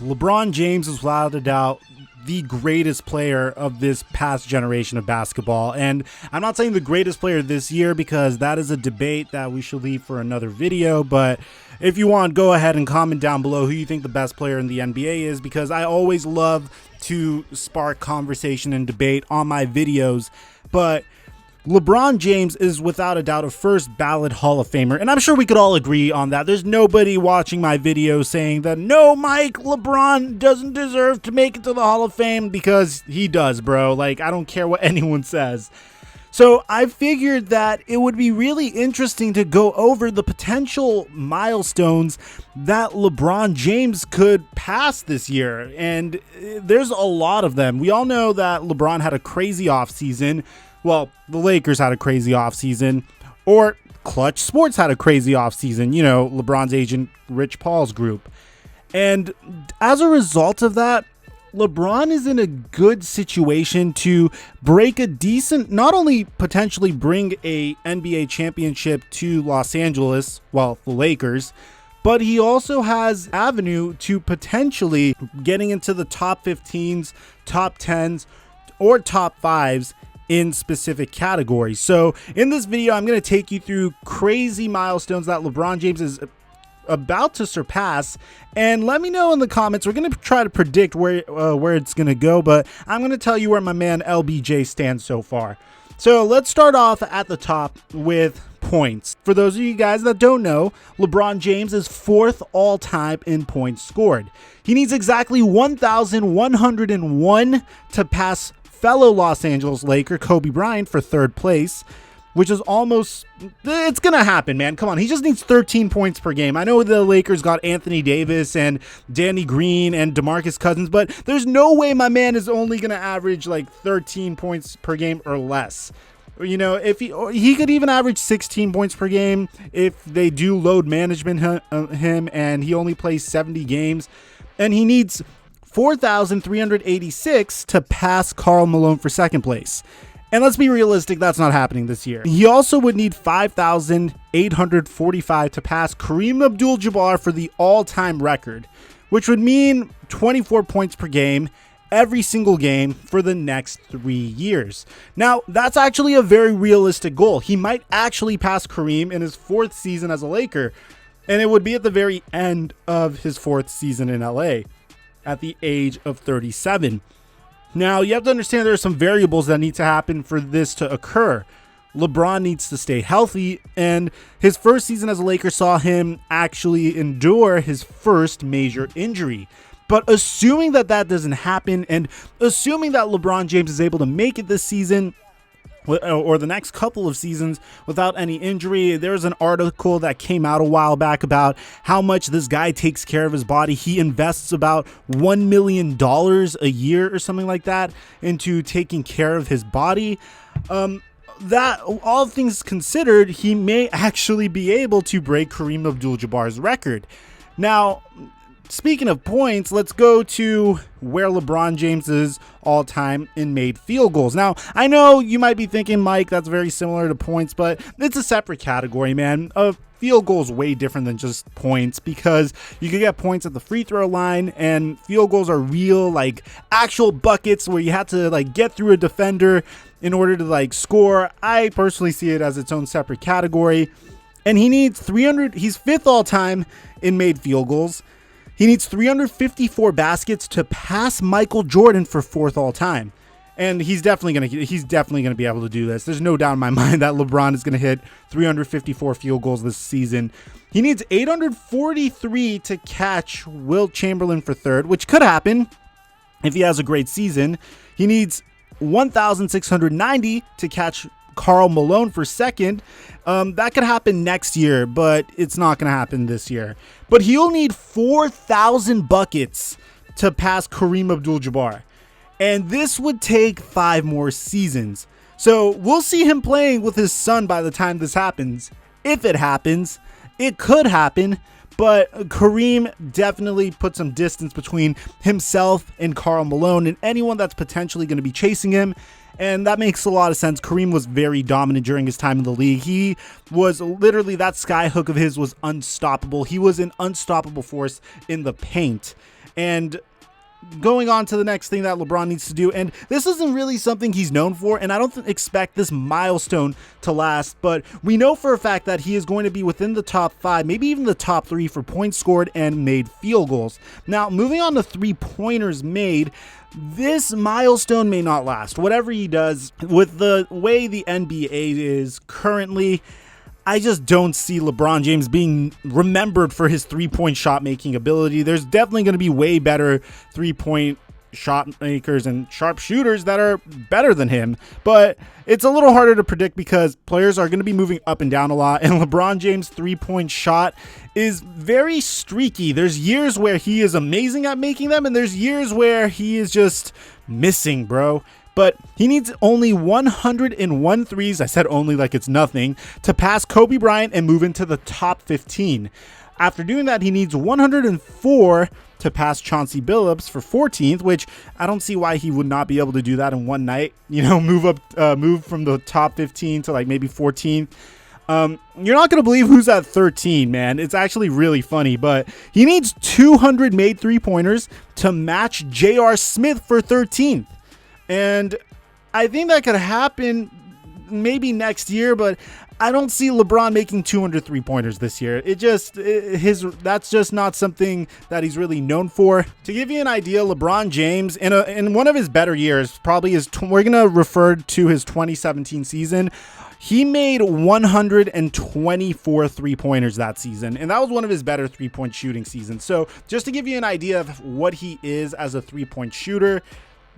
LeBron James is without a doubt the greatest player of this past generation of basketball. And I'm not saying the greatest player this year because that is a debate that we should leave for another video. But if you want, go ahead and comment down below who you think the best player in the NBA is, because I always love to spark conversation and debate on my videos. But LeBron James is without a doubt a first ballot Hall of Famer, and I'm sure we could all agree on that. There's nobody watching my video saying that, no, Mike, LeBron doesn't deserve to make it to the Hall of Fame, because he does, bro. Like, I don't care what anyone says. So I figured that it would be really interesting to go over the potential milestones that LeBron James could pass this year, and there's a lot of them. We all know that LeBron had a crazy offseason. Well, the Lakers had a crazy offseason, or Clutch Sports had a crazy offseason, you know, LeBron's agent Rich Paul's group. And as a result of that, LeBron is in a good situation to break a decent, not only potentially bring a NBA championship to Los Angeles, well, the Lakers, but he also has avenue to potentially getting into the top 15s, top 10s, or top 5s in specific categories. So in this video, I'm going to take you through crazy milestones that LeBron James is about to surpass, and let me know in the comments. We're going to try to predict where it's going to go, but I'm going to tell you where my man LBJ stands so far. So let's start off at the top with points. For those of you guys that don't know, LeBron James is 4th all-time in points scored. He needs exactly 1,101 to pass fellow Los Angeles Laker Kobe Bryant for 3rd place, which is almost, it's gonna happen, man. Come on, he just needs 13 points per game. I know the Lakers got Anthony Davis and Danny Green and DeMarcus Cousins, but there's no way my man is only gonna average like 13 points per game or less. You know, if he could even average 16 points per game if they do load management him, and he only plays 70 games, and he needs 4,386 to pass Karl Malone for 2nd place. And let's be realistic, that's not happening this year. He also would need 5,845 to pass Kareem Abdul-Jabbar for the all-time record, which would mean 24 points per game every single game for the next 3 years. Now, that's actually a very realistic goal. He might actually pass Kareem in his 4th season as a Laker, and it would be at the very end of his 4th season in LA. At the age of 37. Now, you have to understand there are some variables that need to happen for this to occur. LeBron needs to stay healthy, and his 1st season as a Laker saw him actually endure his 1st major injury. But assuming that that doesn't happen, and assuming that LeBron James is able to make it this season, or the next couple of seasons without any injury. There's an article that came out a while back about how much this guy takes care of his body. He invests about $1 million a year or something like that into taking care of his body. That, all things considered, he may actually be able to break Kareem Abdul-Jabbar's record. Now, speaking of points, let's go to where LeBron James is all-time in made field goals. Now, I know you might be thinking, Mike, that's very similar to points, but it's a separate category, man. A field goal is way different than just points, because you can get points at the free throw line, and field goals are real, like, actual buckets where you have to, like, get through a defender in order to, like, score. I personally see it as its own separate category, and he needs 300. He's 5th all-time in made field goals. He needs 354 baskets to pass Michael Jordan for 4th all time. And he's definitely going to be able to do this. There's no doubt in my mind that LeBron is going to hit 354 field goals this season. He needs 843 to catch Wilt Chamberlain for 3rd, which could happen if he has a great season. He needs 1,690 to catch Karl Malone for 2nd. That could happen next year, but it's not going to happen this year. But he'll need 4,000 buckets to pass Kareem Abdul-Jabbar. And this would take 5 more seasons. So we'll see him playing with his son by the time this happens. If it happens, it could happen. But Kareem definitely put some distance between himself and Karl Malone and anyone that's potentially going to be chasing him. And that makes a lot of sense. Kareem was very dominant during his time in the league. He was literally, that sky hook of his was unstoppable. He was an unstoppable force in the paint. And going on to the next thing that LeBron needs to do, and this isn't really something he's known for, and I don't expect this milestone to last, but we know for a fact that he is going to be within the top 5, maybe even the top 3 for points scored and made field goals. Now, moving on to 3-pointers made, this milestone may not last. Whatever he does, with the way the NBA is currently, I just don't see LeBron James being remembered for his 3-point shot making ability. There's definitely going to be way better 3-point shot makers and sharpshooters that are better than him, but it's a little harder to predict because players are going to be moving up and down a lot, and LeBron James' 3-point shot is very streaky. There's years where he is amazing at making them, and there's years where he is just missing, bro. But he needs only 101 threes, I said only like it's nothing, to pass Kobe Bryant and move into the top 15. After doing that, he needs 104 to pass Chauncey Billups for 14th, which I don't see why he would not be able to do that in one night. You know, move from the top 15 to like maybe 14th. You're not going to believe who's at 13, man. It's actually really funny, but he needs 200 made 3-pointers to match J.R. Smith for 13th. And I think that could happen maybe next year, but I don't see LeBron making 200 3-pointers this year. That's just not something that he's really known for. To give you an idea, LeBron James in one of his better years, probably we're going to refer to his 2017 season. He made 124 3-pointers that season, and that was one of his better 3-point shooting seasons. So just to give you an idea of what he is as a 3-point shooter,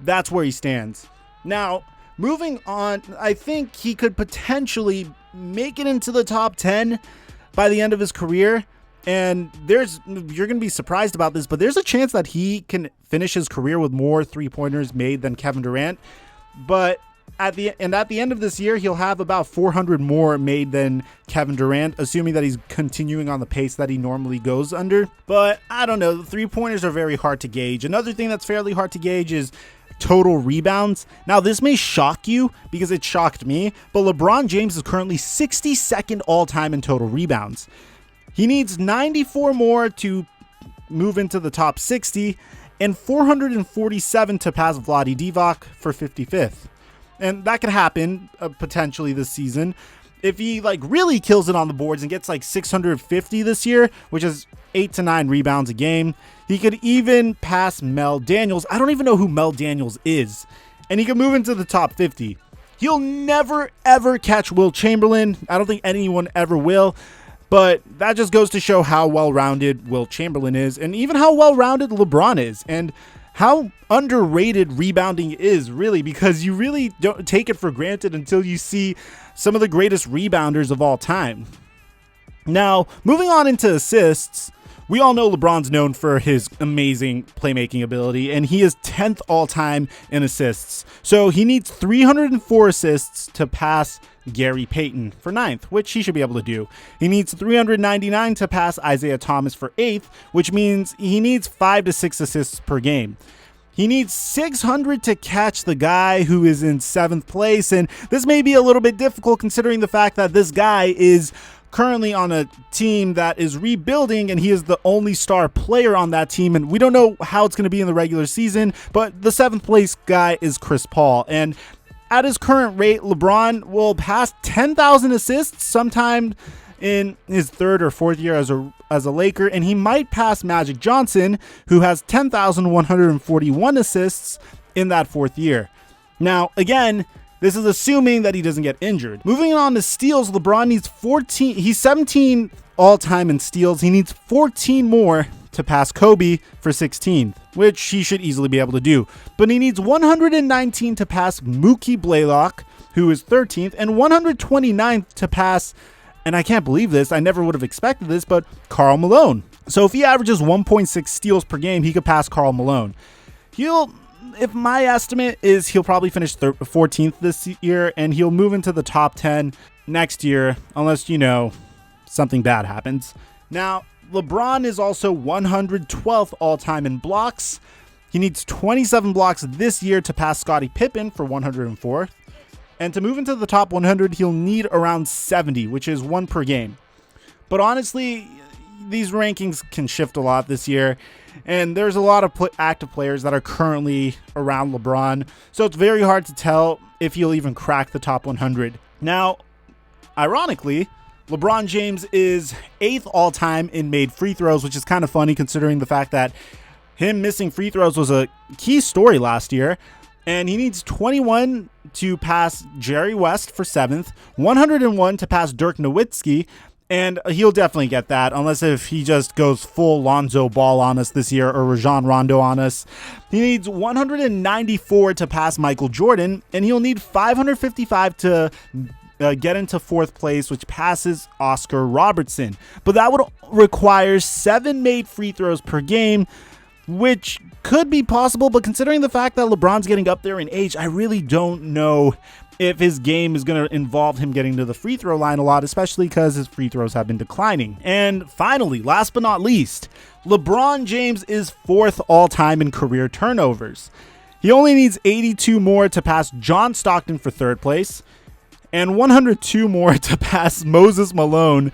that's where he stands. Now, moving on, I think he could potentially make it into the top 10 by the end of his career. And you're going to be surprised about this, but there's a chance that he can finish his career with more 3-pointers made than Kevin Durant. But at the end of this year, he'll have about 400 more made than Kevin Durant, assuming that he's continuing on the pace that he normally goes under. But I don't know. The 3-pointers are very hard to gauge. Another thing that's fairly hard to gauge is total rebounds. Now, this may shock you because it shocked me, but LeBron James is currently 62nd all-time in total rebounds. He needs 94 more to move into the top 60 and 447 to pass Vlade Divac for 55th. And that could happen potentially this season. If he really kills it on the boards and gets 650 this year, which is 8 to 9 rebounds a game, he could even pass Mel Daniels. I don't even know who Mel Daniels is. And he could move into the top 50. He'll never, ever catch Will Chamberlain. I don't think anyone ever will. But that just goes to show how well-rounded Will Chamberlain is, and even how well-rounded LeBron is, and how underrated rebounding is, really, because you really don't take it for granted until you see some of the greatest rebounders of all time. Now, moving on into assists, we all know LeBron's known for his amazing playmaking ability, and he is 10th all-time in assists. So he needs 304 assists to pass Gary Payton for 9th, which he should be able to do. He needs 399 to pass Isaiah Thomas for 8th, which means he needs 5 to 6 assists per game. He needs 600 to catch the guy who is in 7th place, and this may be a little bit difficult considering the fact that this guy is currently on a team that is rebuilding, and he is the only star player on that team, and we don't know how it's going to be in the regular season, but the 7th place guy is Chris Paul, and at his current rate, LeBron will pass 10,000 assists sometime in his 3rd or 4th year as a Laker, and he might pass Magic Johnson, who has 10,141 assists in that 4th year. Now, again, this is assuming that he doesn't get injured. Moving on to steals, LeBron needs 14. He's 17 all-time in steals. He needs 14 more to pass Kobe for 16th, which he should easily be able to do. But he needs 119 to pass Mookie Blaylock, who is 13th, and 129th to pass, and I can't believe this, I never would have expected this, but Karl Malone. So if he averages 1.6 steals per game, he could pass Karl Malone. If my estimate is he'll probably finish 14th this year, and he'll move into the top 10 next year, unless, something bad happens. Now, LeBron is also 112th all-time in blocks. He needs 27 blocks this year to pass Scottie Pippen for 104th. And to move into the top 100, he'll need around 70, which is 1 per game. But honestly, these rankings can shift a lot this year, and there's a lot of active players that are currently around LeBron, so it's very hard to tell if he'll even crack the top 100. Now, ironically, LeBron James is 8th all-time in made free throws, which is kind of funny considering the fact that him missing free throws was a key story last year. And he needs 21 to pass Jerry West for 7th, 101 to pass Dirk Nowitzki, and he'll definitely get that unless if he just goes full Lonzo Ball on us this year or Rajon Rondo on us. He needs 194 to pass Michael Jordan, and he'll need 555 to get into 4th place, which passes Oscar Robertson. But that would require 7 made free throws per game, which could be possible, but considering the fact that LeBron's getting up there in age, I really don't know if his game is going to involve him getting to the free throw line a lot, especially because his free throws have been declining. And finally, last but not least, LeBron James is 4th all-time in career turnovers. He only needs 82 more to pass John Stockton for 3rd place, and 102 more to pass Moses Malone,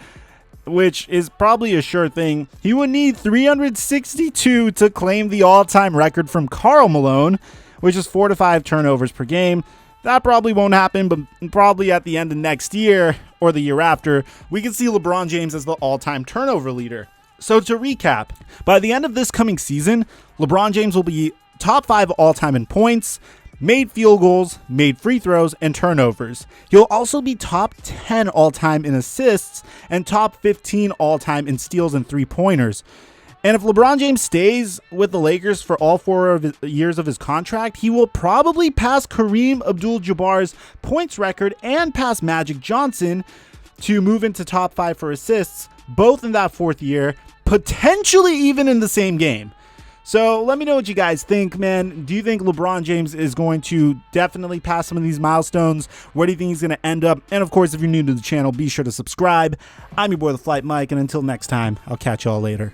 which is probably a sure thing. He would need 362 to claim the all-time record from Karl Malone, which is 4 to 5 turnovers per game. That probably won't happen, but probably at the end of next year or the year after, we can see LeBron James as the all-time turnover leader. So to recap, by the end of this coming season, LeBron James will be top 5 all-time in points, made field goals, made free throws, and turnovers. He'll also be top 10 all-time in assists and top 15 all-time in steals and three-pointers. And if LeBron James stays with the Lakers for all 4 years of his contract, he will probably pass Kareem Abdul-Jabbar's points record and pass Magic Johnson to move into top 5 for assists, both in that 4th year, potentially even in the same game. So let me know what you guys think, man. Do you think LeBron James is going to definitely pass some of these milestones? Where do you think he's going to end up? And of course, if you're new to the channel, be sure to subscribe. I'm your boy, Theflightmike, and until next time, I'll catch y'all later.